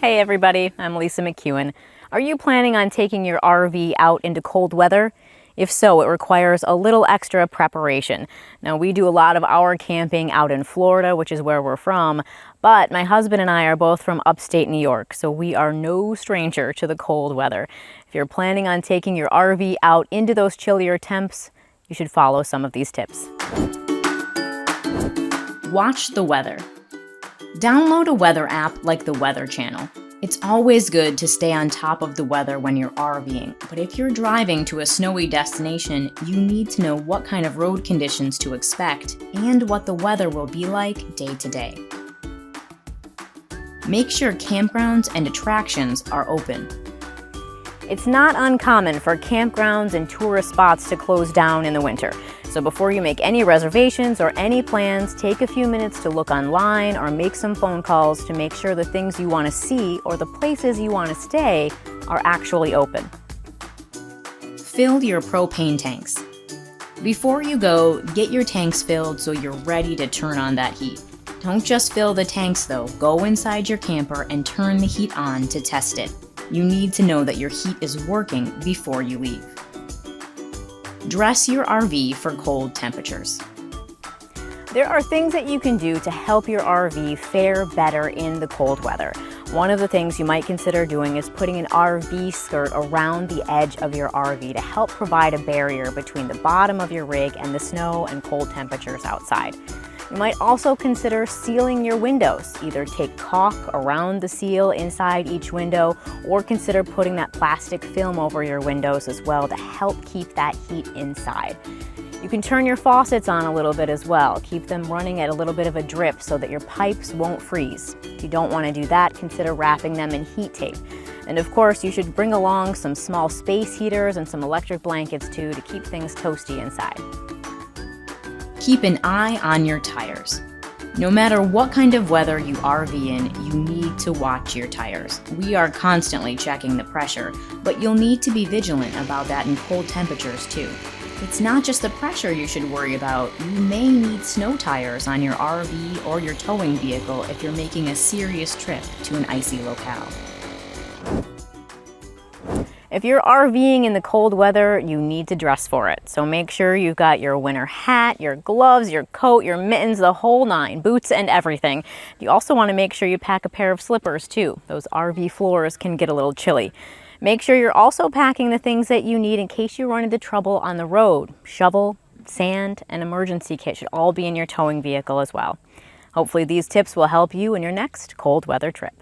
Hey everybody, I'm Lisa McEwen. Are you planning on taking your RV out into cold weather? If so, it requires a little extra preparation. Now, we do a lot of our camping out in Florida, which is where we're from, but my husband and I are both from upstate New York, so we are no stranger to the cold weather. If you're planning on taking your RV out into those chillier temps, you should follow some of these tips. Watch the weather. Download a weather app like the Weather Channel. It's always good to stay on top of the weather when you're RVing, but if you're driving to a snowy destination, you need to know what kind of road conditions to expect and what the weather will be like day to day. Make sure campgrounds and attractions are open. It's not uncommon for campgrounds and tourist spots to close down in the winter. So before you make any reservations or any plans, take a few minutes to look online or make some phone calls to make sure the things you want to see or the places you want to stay are actually open. Fill your propane tanks. Before you go, get your tanks filled so you're ready to turn on that heat. Don't just fill the tanks though, go inside your camper and turn the heat on to test it. You need to know that your heat is working before you leave. Dress your RV for cold temperatures. There are things that you can do to help your RV fare better in the cold weather. One of the things you might consider doing is putting an RV skirt around the edge of your RV to help provide a barrier between the bottom of your rig and the snow and cold temperatures outside. You might also consider sealing your windows. Either take caulk around the seal inside each window or consider putting that plastic film over your windows as well to help keep that heat inside. You can turn your faucets on a little bit as well. Keep them running at a little bit of a drip so that your pipes won't freeze. If you don't want to do that, consider wrapping them in heat tape. And of course, you should bring along some small space heaters and some electric blankets too to keep things toasty inside. Keep an eye on your tires. No matter what kind of weather you RV in, you need to watch your tires. We are constantly checking the pressure, but you'll need to be vigilant about that in cold temperatures too. It's not just the pressure you should worry about. You may need snow tires on your RV or your towing vehicle if you're making a serious trip to an icy locale. If you're RVing in the cold weather, you need to dress for it. So make sure you've got your winter hat, your gloves, your coat, your mittens, the whole nine, boots and everything. You also want to make sure you pack a pair of slippers too. Those RV floors can get a little chilly. Make sure you're also packing the things that you need in case you run into trouble on the road. Shovel, sand, and emergency kit should all be in your towing vehicle as well. Hopefully these tips will help you in your next cold weather trip.